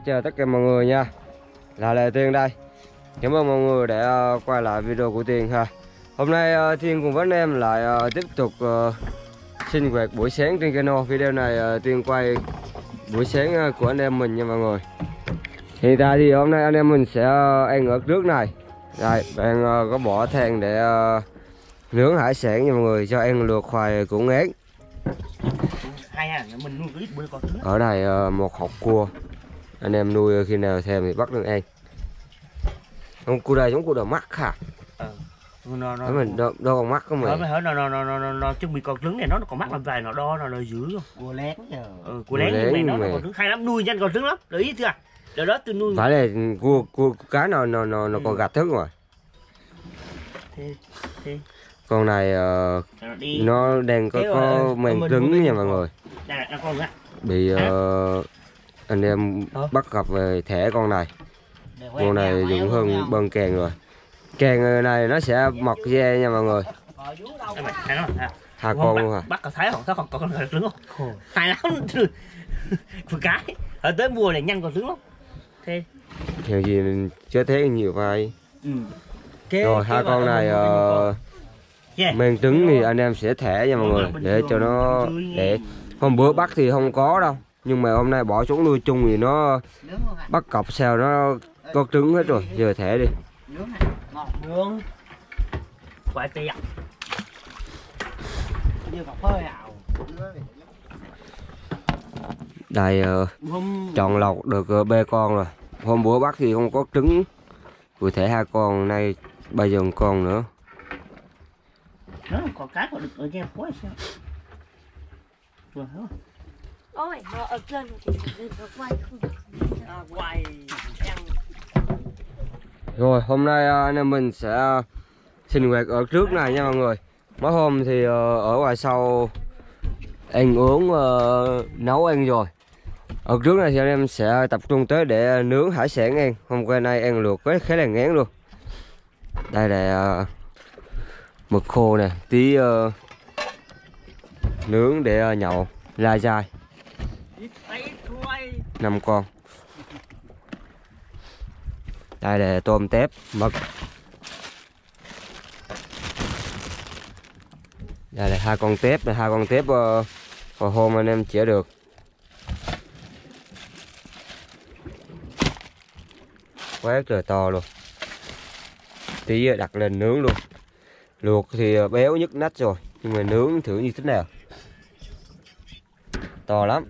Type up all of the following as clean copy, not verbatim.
chào tất cả mọi người nha. Là Tiên đây. Cảm ơn mọi người đã quay lại video của Tiên ha. Hôm nay Tiên cùng với anh em lại tiếp tục sinh hoạt buổi sáng trên cano. Video này Tiên quay buổi sáng của anh em mình nha mọi người. Hiện tại thì hôm nay anh em mình sẽ ăn ở trước này. Đây, bạn có bỏ than để nướng hải sản nha mọi người, cho ăn luộc khoai củ ngán. Ở đây một hộp cua. Anh em nuôi khi nào thèm thì bắt được ăn. Con cua đây giống cua đầu mắt hả? Mình đâu còn mắt không mày? Nó chuẩn bị con trứng này nó còn mắt làm dài nó đo nó dữ luôn. Cua lén giờ. Cua lén nhưng mày nó còn trứng hay lắm, nuôi nhanh còn trứng lắm. Để ý chưa? Rồi đó tôi nuôi. Phải là cua cá nó còn gạch thức rồi. Thế. Con này nó đang có mang trứng nha mọi người. Bị anh em bắt gặp về thẻ con này. Con này dùng hơn bơn càng rồi. Càng này nó sẽ mọc da nha mọi người. Hai con luôn hả? Bắt thấy không? Còn trứng không? Hay lắm. Một cái. Ở tới mùa này nhanh còn trứng lắm. Thế. Nhiều gì chưa thấy nhiều vai. Rồi hai con này mang trứng thì anh em sẽ thẻ nha mọi người, để cho nó để hôm bữa bắt thì không có đâu, nhưng mà hôm nay bỏ xuống nuôi chung thì nó bắt cọc sao nó có trứng hết rồi, giờ thẻ đi. Nướng quậy tiệt Đây chọn lọc được bê con rồi. Hôm bữa bắt thì không có trứng, vừa thẻ hai con, nay bây giờ một con nữa. Nó còn cái còn được ở trên phố sao? Ôi, nó ở trên thì nó quay không được. Quay ăn. Rồi hôm nay anh em mình sẽ sinh hoạt ở trước này nha mọi người. Mấy hôm thì ở ngoài sau ăn uống nấu ăn rồi. Ở trước này thì anh em sẽ tập trung tới để nướng hải sản ăn. Hôm qua nay ăn luộc với khá là ngán luôn. Đây là mực khô nè, tí nướng để nhậu lai dai 5 con. Đây là tôm tép mực. Đây là hai con tép, hồi hôm anh em chĩa được. Quá trời to luôn. Tí đặt lên nướng luôn. Luộc thì béo nhức nách rồi, nhưng mà nướng thử như thế nào. To lắm.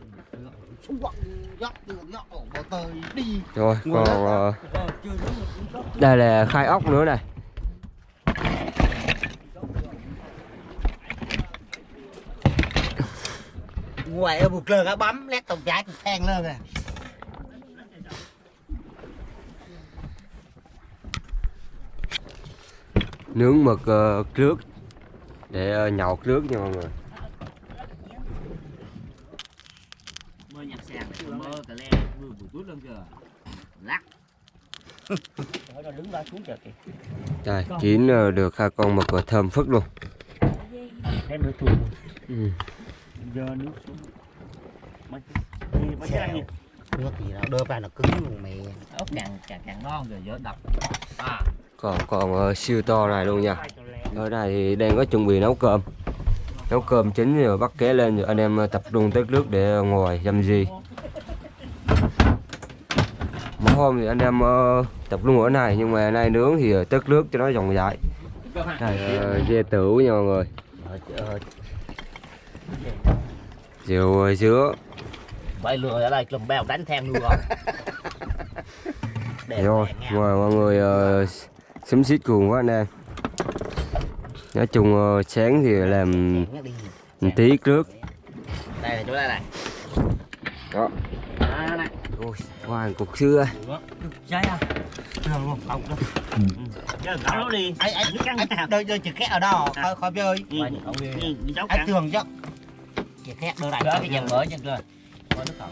Rồi còn đây là khai ốc nữa này. Ngoài ở buộc lơ cá bấm lét tàu trái cực than lên à. Nướng mực trước để nhậu trước nha mọi người. Mơ nhặt sàn, mơ cà le vừa bút lên kìa. Lắc. Nó đứng đó xuống kìa. Đây, chín được hai con mực và thơm phức luôn. Thêm nữa thùng. Giờ nước xuống. Mấy cái này nước gì nào đưa ra nó cứng luôn mẹ. ốc càng ngon rồi dở đập. Còn siêu to này luôn nha. Ở đây thì đang có chuẩn bị nấu cơm. Nấu cơm chín rồi bắt ké lên rồi anh em tập trung tét nước để ngồi dăm gì. Mỗi hôm thì anh em tập trung ở này, nhưng mà nay nướng thì tét nước cho nó dòng dãi. Đây dê tửu nha mọi người. Rượu dứa. Vậy lừa ở đây lùm bèo đánh theo luôn rồi. Rồi, mời mọi người xúm xít cùng với anh em. Nói chung sáng thì làm một tí trước. Đây là chỗ đây này. Đó. Đó này. Ôi, hoàn cục xưa. Cháy à? Thường luôn, không đâu. Chứ cậu nó đi. Đây chữ khét ở đó, khỏi chơi. Anh thường chứ. Chữ khét đưa lại. Đó cái dàn mỡ trên rồi. Có nước cậu.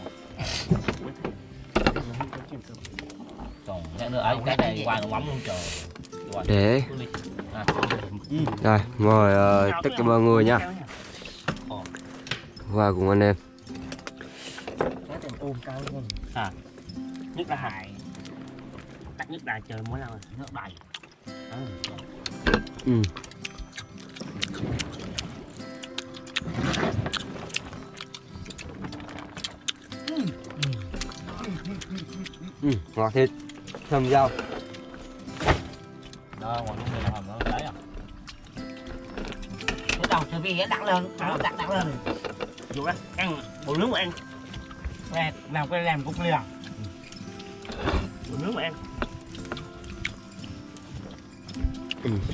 Còn nữa ở cái này qua nó mắm luôn trời. Để đây mời tất cả mọi người nha, qua cùng anh em. nhất là hại tắt nhất là trời mỗi lần rồi nước đầy. Ngọt thịt thơm rau. Đó, ngoài luôn này làm nó đấy à. Cái đầu thì vì đặt lên, đặt lên. dù đó ăn bộ nướng mà ăn Làm cái làm cũng liền. bộ nướng mà ăn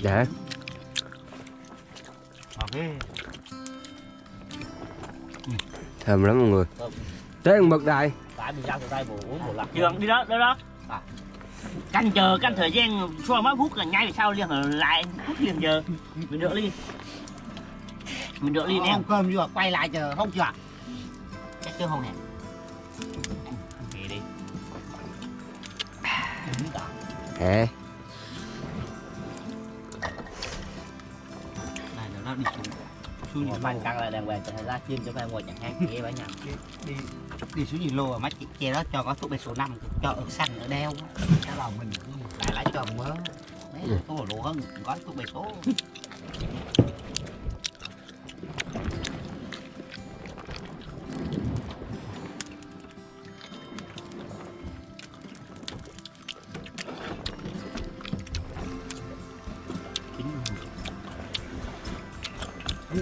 Để thơm lắm mọi người. Tới ăn mực đây. Tại vì rau từ tay bù uống bù lặt. trường đi đó canh chờ canh thời gian xoa mấy phút là ngay sau liền lại phút liền giờ mình đợi đi Ăn cơm vừa quay lại chờ không chưa? chắc chưa không nè đi Hè. Này nó đi xuống nhìn phanh căng lại đàng hoàng cho ra chim cho phải ngồi chẳng hạn kia bả nhầm đi xuống nhìn lô mà mắt kia đó cho có thuốc bên số 5 cho ở xanh ở đeo cái lòng mình lại cho mớ mấy tô lúa hơn có thuốc bên số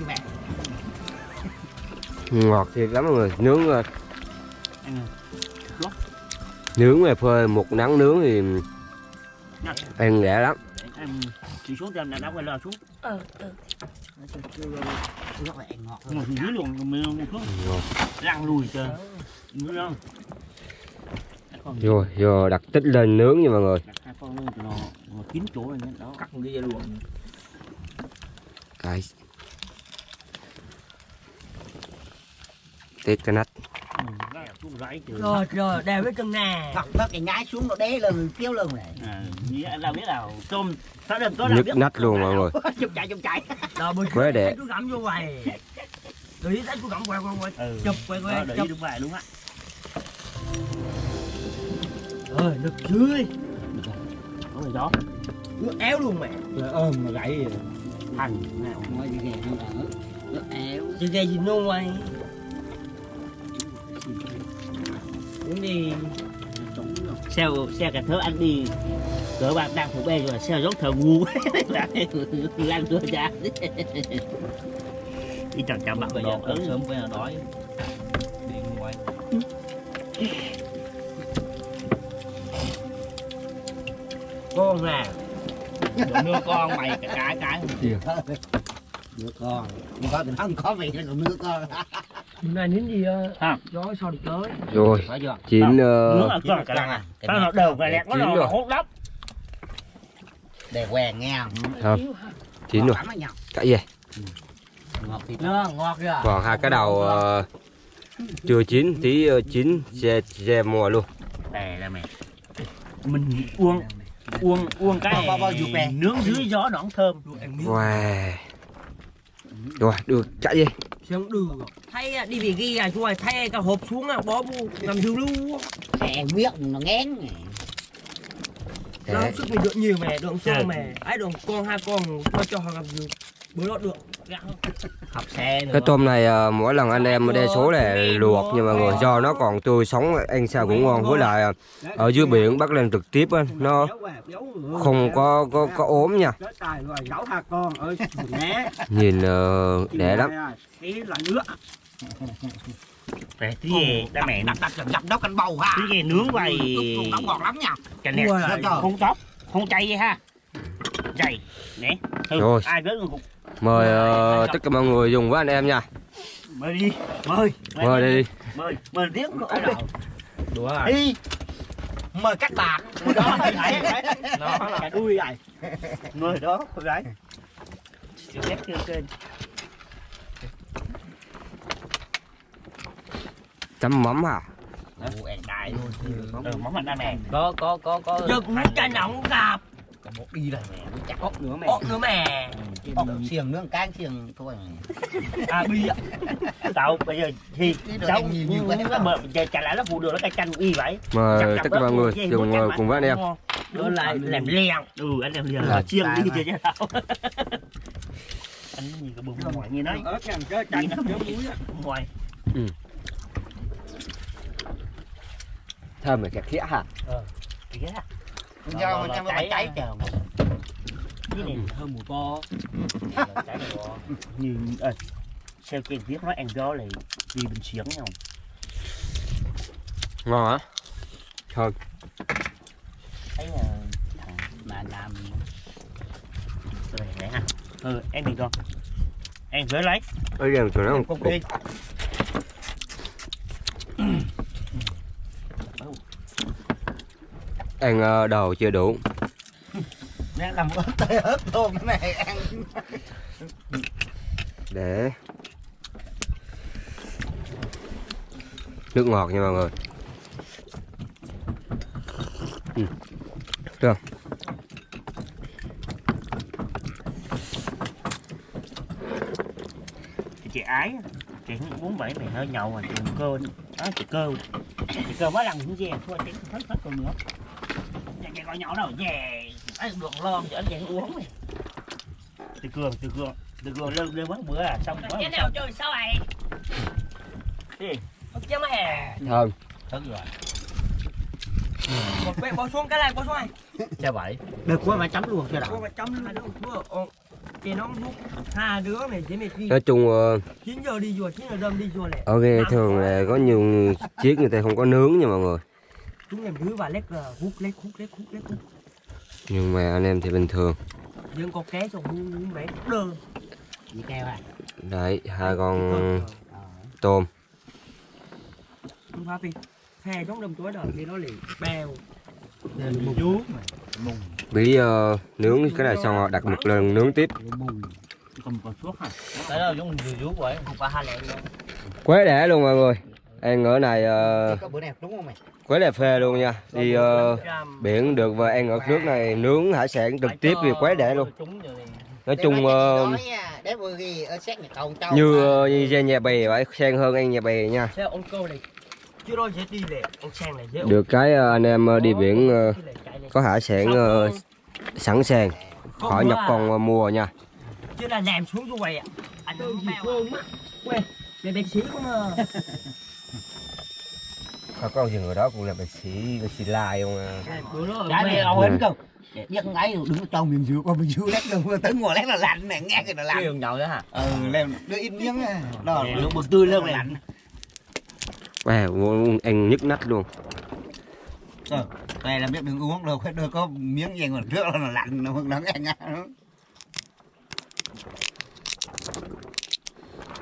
mẹ Ngọt thiệt lắm mọi người. Nướng rồi. Nướng mà phơi một nắng nướng thì ăn rẻ lắm. em chỉ xuống cho em đã quay lo xuống rất là ngọt ngồi dưới luôn mình xuống răng lùi chơi đúng không Vô đặt tích lên nướng nha mọi người. đặt hai con luôn cho nó kín chỗ rồi nhé đó cắt đi ra luôn Cái tiết cái nách. Rồi đeo với chân nè thật đó cái nhái xuống nó đế lên kéo lên này anh đâu biết nào tôm nó đừng có nào nhức nách luôn mọi người. chụp chạy Quế đẹp. cứ gặm vô hoài tự thấy cứ gặm quay chụp quay chụp đúng vậy luôn á ơi được chưa rồi đó nó éo luôn mẹ ôm mà gãy thành nào nói gì ghê nó đỡ nó éo chứ ghê gì nôn quay đi xe cả thớ anh đi cỡ bạn đang phụ bê rồi xe giống thờ ngu lan đưa ra đi chào chào bạn bây giờ sớm bây giờ đói đi ngoài con nè đưa con mày cả cái đứa con không có vị là đứa con này nín gì à gió sao được tới Rồi phải chưa chín tao nó đều và lẹt nó là hốt lắm để què nghe không chín rồi. Cãi gì ngọt thì ngọt kìa còn hai cái đầu chưa chín tí chín xe mùa luôn. đây là mẹ mình uống cái nướng dưới gió nó thơm Wow. Rồi được chạy gì xem được thay đi về ghi à chú ơi thay cả hộp xuống à bó bu làm dư lưu xe biết nó ngén nó sức mình được nhiều mẹ đường xô mẹ ấy đường con hai con cho họ làm dư bữa đó được học xe nữa. Cái tôm này mỗi lần anh em đa số là luộc nhưng mà người do nó còn tươi sống ăn sao cũng ngon, với lại ở dưới biển bắt lên trực tiếp á, nó không có ốm nha. Nhìn đẹp lắm. Cái gì đã mẹ đập đó canh bầu ha cái gì nướng vậy nó ngọt lắm nha cái này không tóc không chay vậy ha dày nè rồi ai biết mời tất cả mọi người dùng với anh em nha. Mời đi mời đi mời tiếng đùa đi mời các bạn đó nó là đuôi này mời đó con gái ghét kênh chấm mắm hả? đại luôn mắm hành đa mè có giật muốn chanh ổng cạp một đi rồi mẹ chắc ốc nữa mẹ. Ốc nữa mẹ. Ốc xiềng nướng cán xiềng thôi. À bi á. Cậu bây giờ thì cháu nó chả lại nó phụ được nó cay chanh y vậy. Mời tất cả mọi người cùng với anh em. Nó lại làm leo. Anh làm leo là chiên đi chơi chứ đâu. Anh nhìn cái bụng ngoài như nói. Ớt làm cái chanh nó muối á. Ngoài. Thơm mà kẹt khẽ hả? Kìa. Do mình đang cháy chờ. Cái này hơn mùa bo. Cháy bò. Nhìn theo cái viết nói ăn gió là vì bình xiếng không? Ngon hả? Thơm. Thấy là thằng mà làm rồi nè ha. Em đi con. Em với lấy. Ở đây cho nó không cục. Ăn đầu chưa đủ. Mẹ làm ớt tôm cái này ăn. Để nước ngọt nha mọi người. Được. Chị ái chị 47 mày hơi nhậu mà chị cơ đó chị cơ mới lần cũng về thôi tiếng hết còn nữa. Chị coi nhỏ đâu về ấy được lon cho anh chị uống này. Từ cường lên mất bữa à xong Cái nào chơi sao vậy? gì Chứ mẹ. Thơm. Thất rồi. Một quẹt bỏ xuống cái này bỏ xuống này. Sao vậy? Được quá mà chấm luôn cho Bỏ đậu. vào trong này đâu. Chị nó hút hai đứa này chỉ mệt đi. Nói chung 9 giờ đi chùa, 9 giờ đâm đi chùa này. ở ghe thường là có nhiều chiếc người ta không có nướng nha mọi người. Chúng em thứ và lét hút lét. Nhưng mà anh em thì bình thường. Dương con cá cho hút bé đơn. Gì keo à? Đấy, hai con tôm. Không phải vì phe trong đâm tối đời thì nó liền bèo. Chú. Bí nướng cái này xong rồi đặt mực lên nướng tiếp. còn thuốc hả? Cái đó giống rú vậy. Không phải hai lẹ luôn. Quế đẻ luôn mọi người. Ăn ở này Có bữa nào đúng không mày? quế đẻ phê luôn nha. Đi biển được và ăn ở nước này nướng hải sản trực tiếp vì quế đẻ luôn. Nói chung như nhà bè vậy, sang hơn ăn nhà bè nha. Xe ông câu này chứ đâu dễ đi về, ông sang này dễ. Được cái anh em đi biển có hải sản sẵn sàng, khỏi nhọc công mua nha. Chứ là làm xuống như vậy ạ. Anh ơi gì khôn á. Quê, để bác sĩ không à. Có gì người đó cũng là bác sĩ lai không à. Cái này ông hết không? Nhắc ấy đứng trong miền dưới qua miền dưới lát đâu tới ngồi lát là lạnh nè, nghe cái là lạnh. Đường nhậu đó hả? Làm đưa ít miếng á. Đó, Lượng bực tươi lên lạnh. Ăn nhức nách luôn. Này là biết đừng uống đâu, phải đưa có miếng gì còn trước là lạnh nó nắng ăn á.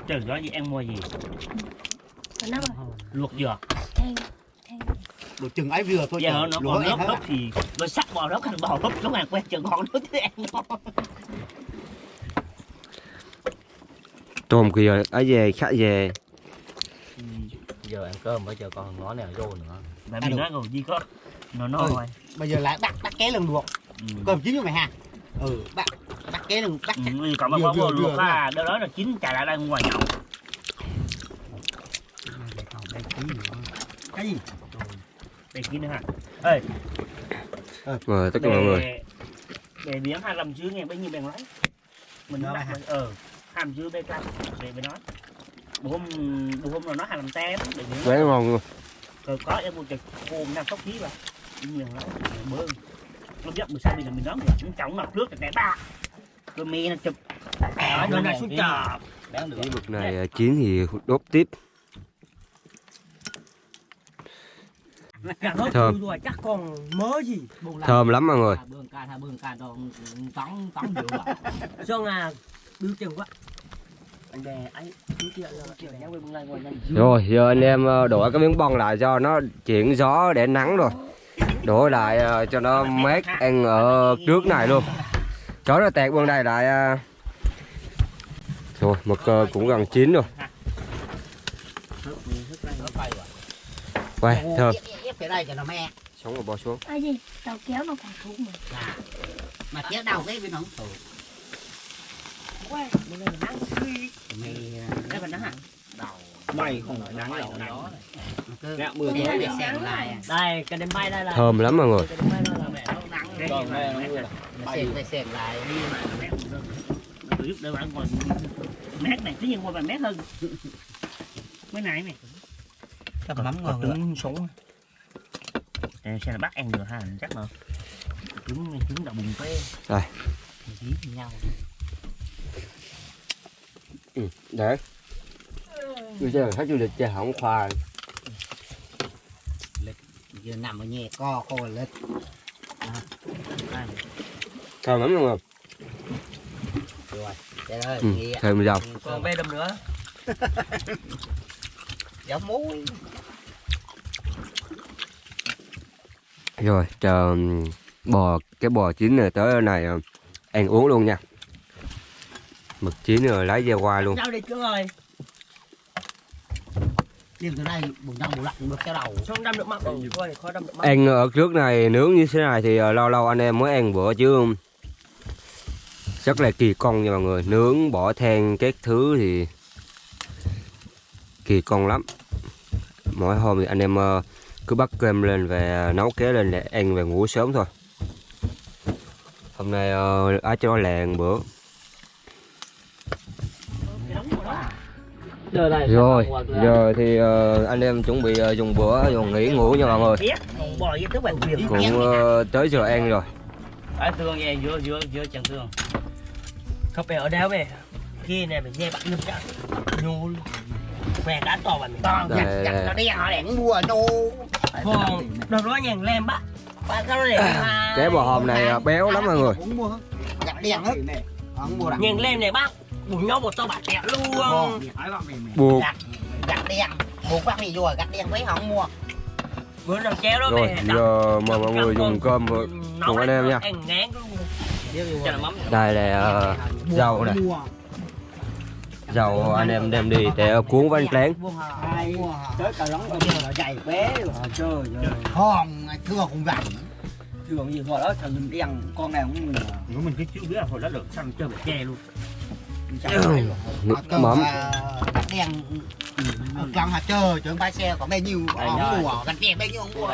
Trời gió gì ăn mua gì? Nó Luộc dừa. Đồ chừng ấy vừa thôi. Giờ nó còn nước đốt thì nó sắc bò đó cần bò đốt nó ăn quen chừng còn nước thì ăn ngon. Tôm kia ấy về khá về. Giờ ăn cơm bây giờ còn ngó nào vô nữa. Tại vì nói rồi gì có nó rồi. Bây giờ lại bắt ké lần luộc. Cơm chín cho mày ha. Bắt ké lần bắt. Còn mà có luộc ra đó là chín chạy lại đây ngoài nhậu. Cái gì? Đây kia nữa hả? Ê. Mời tất cả mọi người. Để miếng 25 chứ nghe bấy nhiêu bèn lấy. Mình nói là 25 chứ bê cam để nói. Bữa hôm rồi nó 28 để miếng. Quá ngon luôn. Rồi có em mua chục hôm 5-6 kg mà. Nhiều lắm. Bữa nó dắt bữa sau đi là mình nói mình trọng ngập nước để ba. Rồi mì nó chụp. Nó lại xuống chợ. Cái mực này chín thì đốt tiếp. Thơm. Rồi chắc còn mớ gì. Thơm lắm mọi người. Bương ca đó tóng nhiều lắm. Xong à đưa chừng quá. Anh đè ấy Rồi giờ anh em đổ cái miếng bông lại cho nó chuyển gió để nắng rồi. Đổ lại cho nó mát ăn ở trước này luôn. Chó nó tẹt bên đây lại. Rồi mực cũng gần chín rồi. Quay thơm. Ép cái đây cho nó me. sống rồi bỏ xuống. Ai gì? Tao kéo nó còn thú mà. Mà kéo đầu cái bên nó không thù. Quay, mình là nắng suy. Mày Đây là nắng hả? Mày không phải đáng đầu này. cứ Gạo bừa kéo tối để đi. xem lại. Đây, cái đêm bay đây là. Thơm lắm mọi người. Cái đêm bay đây là mẹ nó nắng. Còn đây nó Để xem lại. từ lúc đâu ăn còn mét này, tất nhiên qua vài mét hơn. Mấy này này. Cái mắm ngon rồi. Trứng sống. Xem là bắt ăn được ha, chắc mà. Trứng đậu bùng phê. Đây. Nhau. Để. Bây giờ khách du lịch chơi hỏng khoa. Giờ nằm ở nhà co khô lết. Thơm lắm mọi người. Rồi. Đây ơi, Thơm rau. Còn bê đâm nữa. giống muối. Rồi chờ cái bò chín này tới này ăn uống luôn nha. Mực chín rồi lấy ra qua luôn. Rau đi chưa rồi. Điềm từ đây bùn đông bùn lạnh được cái đầu. Xong đâm được mắt rồi. Thôi khó đâm được mắt. Ăn ở trước này nướng như thế này thì lâu lâu anh em mới ăn bữa chứ rất là kỳ công nha mọi người. Nướng bỏ than các thứ thì kỳ công lắm. Mỗi hôm thì anh em cứ bắt cơm lên và nấu ké lên để ăn và ngủ sớm thôi. Hôm nay ở cho làng bữa. Rồi giờ thì anh em chuẩn bị dùng bữa dùng nghỉ ngủ nha mọi người. Bò với tứ bạn quyền. Cũng tới giờ ăn rồi. Ở tường về giữa chẳng tường. Không phải ở đéo mẹ. Khi này mình dê bắt ngâm chắc. Nhô luôn. Mẹ đã to vào mình. Con chặt nó đen họ đen mua nô. Còn đợt đó nhàng lem bác. Bác nó để Cái bò hòm này béo lắm mọi người. Cũng mua hết. Gặt đen hết. Không mua đâu. nhàng lem này bác. Bùn nhau một tao bạc tẹo luôn. Buộc Gặt đen. Buộc bác đi rồi gặt đen mấy không mua. Bữa nào chéo đó rồi. mẹ. Giờ mời mọi người dùng cơm cùng anh em nha. Ăn ngán luôn. Cho là mắm. Đây là rau này. Rau anh em đem đi để cuốn bánh tráng. Tới cà lóng bây giờ là dày bé rồi. Trời ơi. Hòn thưa cũng rảnh. Thường gì hồi đó thằng đen con nào cũng nếu mình cứ chưa biết là hồi đó được xong chơi một che luôn. Nước mắm. Gặt đen. Trong hạt chơi chứ ba xe có bao nhiêu không mua gặt đen bao nhiêu không mua.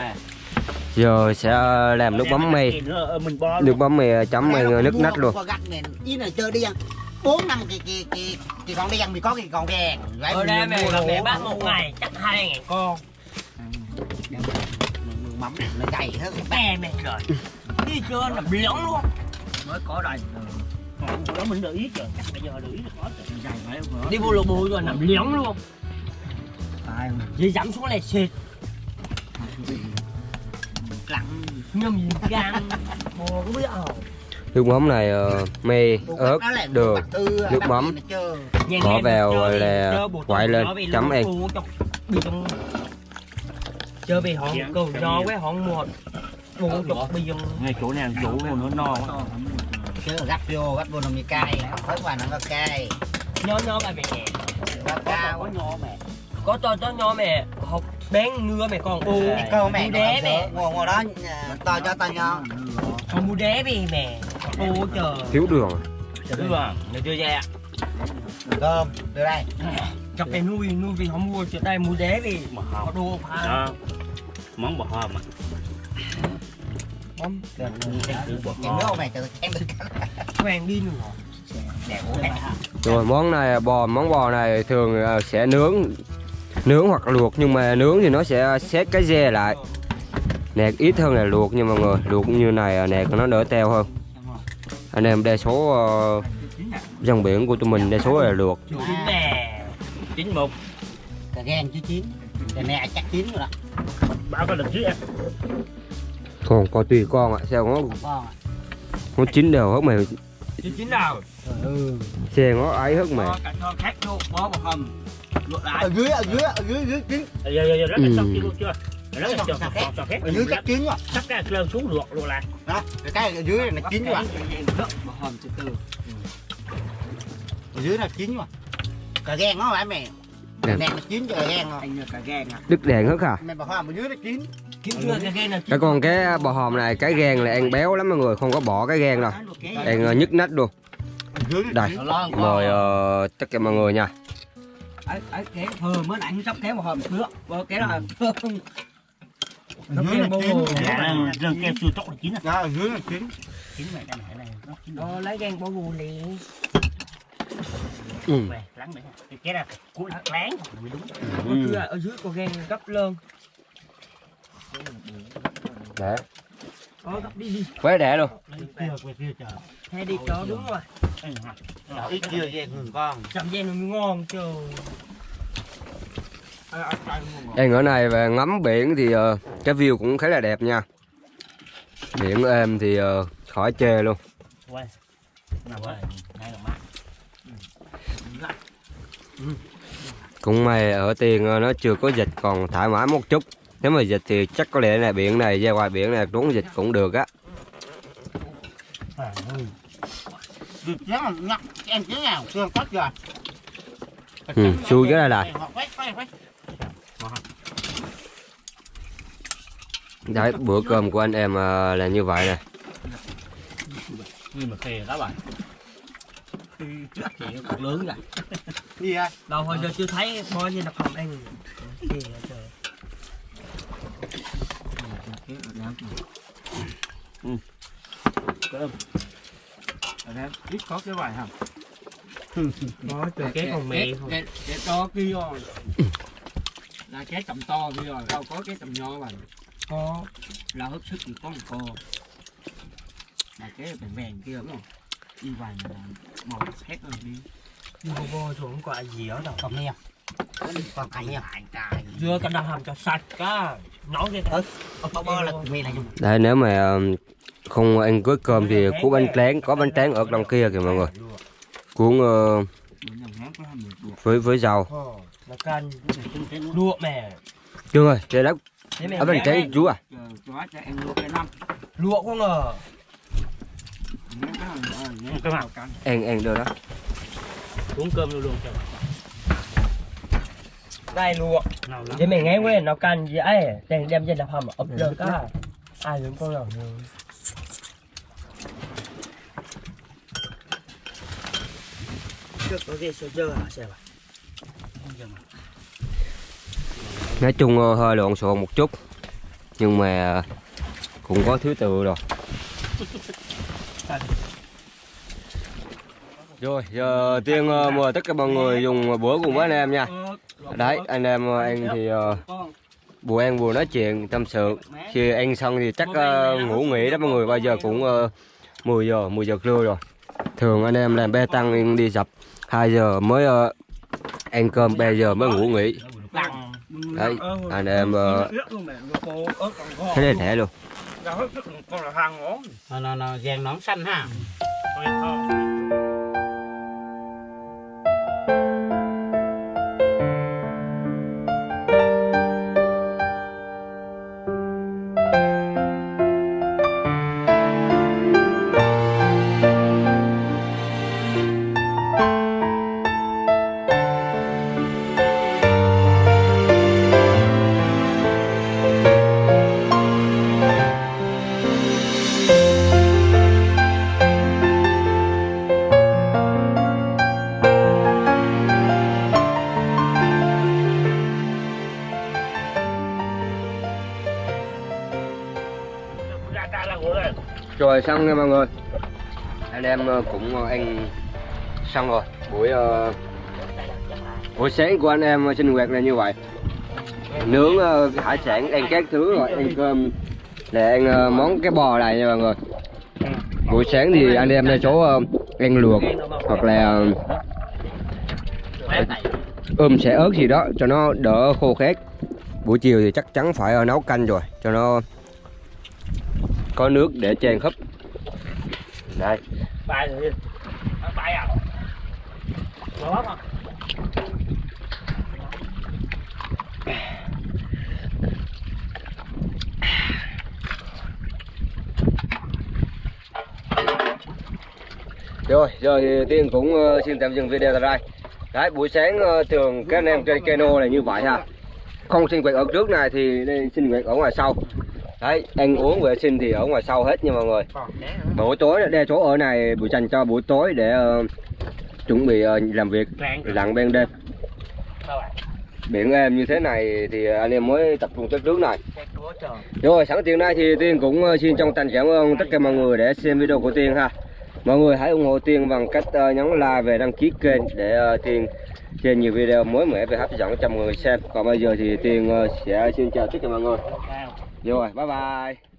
Giờ sẽ làm nước mắm mì. Nước mắm mì chấm mì nước nách luôn. Gặt này ý là chơi đen 4 năm cái con đen thì có cái con đen. Ở đây mẹ bác một ngày chắc 2 ngày con. Mắm nó dày hết. Mẹ mẹ trời. Đi chơi là biển luôn. Mới có đây. Còn đó mình để ý rồi, chắc bây giờ để ý là có dày phải không? Đi vô lục bụi rồi nằm liếng luôn. Dì dẫm xuống này xịt. Lặng Nhâm gì gan. Bò cũng biết ảo. Nước mắm này mì, ớt, đường, nước mắm. Bỏ vào là quậy lên, chấm ăn. Chơi về họ cầu do với họ một. Buồn chục bây giờ. Ngay chỗ nào chỗ nó no quá. chứ gắp vô nó bị cay, khói qua nó có cay. Nho bà mẹ. Cao nho mẹ. Có to nho mẹ, học bán nưa mẹ còn ô. Câu mẹ đé mẹ. Ngồi đó to cho to nho. Không mua đé về mẹ. Ô trời. Thiếu đường. Đúng rồi, nó chưa ra. Cơm từ đây. Chọc cái nuôi vì họ mua chỗ đây mua đé về mà họ đô pha. Đó. Món bò hòm mà. Món Nước mày từ em được quen đi nữa. đẹp quá. Rồi món này món bò này thường sẽ nướng hoặc luộc, nhưng mà nướng thì nó sẽ xét cái dê lại. Nẹt ít hơn là luộc nha mọi người. Luộc như này nẹt nó đỡ teo hơn. Anh em đa số dân biển của tụi mình đa số là luộc. Chín nè. 91. Cà gan chứ chín. Cà nè chắc chín rồi đó. Bao có lần trước em. Còn coi tùy con ạ, sao nó chín đều hết mày. Chín nào? Xe nó ấy hết mày. Cả cho khác vô bó vào hầm. Luộc lại. Ở dưới chín. Giờ rất là xong chưa? Rất là cho phép. Ở dưới chắc chín rồi. Sắp ra lên xuống luộc lại. Đó, cái ở dưới này là chín rồi. Vào hầm từ từ. Ở dưới là chín rồi. Cà gan nó phải mày. Nè nó chín cho gan rồi. Anh nhờ cả gan à. đứt đèn hết à. Mày bảo hoa một dưới nó chín. Kiếm chưa cái ghen là Cái con cái bò hòm này cái gan là ăn béo lắm mọi người, không có bỏ cái gan đâu, ăn nhức nách luôn. Đây mời tất cả mọi người nha. ấy cái vừa mới anh sắp kéo một hòm nước và cái là nó kêu bông hồ Rừng keo chua chóc là chín à. Đó ở dưới là chín. Chín này cái này nó chín rồi. đó lấy gan bông hồ liền Về lắng đấy. Cái là cuốn láng mới đúng. ở dưới con gan gấp lên Để đó gấp đi quế đẻ luôn. Về kia chờ. hay đi cho đúng rồi Ít chưa về người con. chậm gen nó mới ngon chứ Ăn ở này và ngắm biển thì cái view cũng khá là đẹp nha. Biển êm thì khỏi chê luôn. Quay. Nào quay. Ngay là mát. Cũng may ở Tiên nó chưa có dịch còn thoải mái một chút. Nếu mà dịch thì chắc có lẽ là biển này ra ngoài biển này trốn dịch cũng được á. Được chứ mà ngắt em chứ nào xương cất rồi. Xui cái này đấy, bữa cơm của anh em là như vậy nè. Nhưng mà khề đó bạn. Thì nó lớn rồi. Gì à? đâu hồi giờ chưa thấy bao nhiêu đặc hồng ăn thì trời Cơm. Ít có cái bài hả? nói từ cái con mẹ không Cái to kia rồi. Là cái tầm to kia rồi, đâu có cái tầm nho mà. có Là hấp sức thì có một cô. Là cái bèn bèn kia đúng không? Đi vài là màu hết rồi đi. nhưng mà vô xuống quả gì ở đâu Còn nghe. Còn cái nghe. chưa cả đặc hồng cho sạch cá nói cái thật Bơ bơ là mì này. Đây nếu mà không ăn cuối cơm thì cuốn bánh tráng, có bánh tráng ở đằng kia kìa mọi người. Cuốn với rau. nó canh luộc mẹ Chưa ơi, trời đất. Ở bánh tráng chú à? Cho em luộc cái năm. luộc không ngờ Cơm nào? Ăn được đó. Uống cơm luôn trời. đây luộc Nào lắm. để mày nghe quên nó canh gì ấy đem trên đặc hồng ấp lên cá ai cũng có lòng chưa có gì sơ dơ hả xem Nói chung hơi lộn xộn một chút, nhưng mà cũng có thứ tự rồi. Rồi giờ Tiên mời tất cả mọi người dùng bữa cùng với anh em nha. Đấy anh em ăn thì vừa ăn vừa nói chuyện tâm sự. Khi ăn xong thì chắc ngủ nghỉ đó mọi người. Bây giờ cũng 10 giờ trưa rồi. Thường anh em làm bê tăng đi dập 2 giờ mới ăn cơm, 3 giờ mới ngủ nghỉ. Đấy anh em thế này luôn. Nó vàng nón xanh ha. Rồi xong nha mọi người. Anh em cũng ăn xong rồi. Buổi sáng của anh em sinh hoạt là như vậy. Nướng hải sản, ăn các thứ rồi, ăn cơm để ăn món cái bò này nha mọi người. Buổi sáng thì anh em ra chỗ ăn luộc hoặc là xẻ ớt gì đó cho nó đỡ khô khét. Buổi chiều thì chắc chắn phải nấu canh rồi cho nó có nước để chan khắp. Đây. Bài rồi. Bài à. Nó bắp không? Rồi, giờ thì Tiên cũng xin tạm dừng video tại đây. Đấy, buổi sáng thường các anh em trên cano là như vậy ha. Không sinh hoạt ở trước này thì nên sinh hoạt ở ngoài sau. Đấy, ăn uống vệ sinh thì ở ngoài sau hết nha mọi người. Buổi tối đe chỗ ở này buổi dành cho buổi tối để chuẩn bị làm việc lặn ban đêm. Biển êm như thế này thì anh em mới tập trung tới trước này. Rồi sẵn tiện đây thì Tiên cũng xin chân thành cảm ơn tất cả mọi người để xem video của Tiên ha. Mọi người hãy ủng hộ Tiên bằng cách nhấn like và đăng ký kênh để Tiên trên nhiều video mới mẻ về hấp dẫn cho mọi người xem. Còn bây giờ thì Tiên sẽ xin chào tất cả mọi người. Rồi bye bye.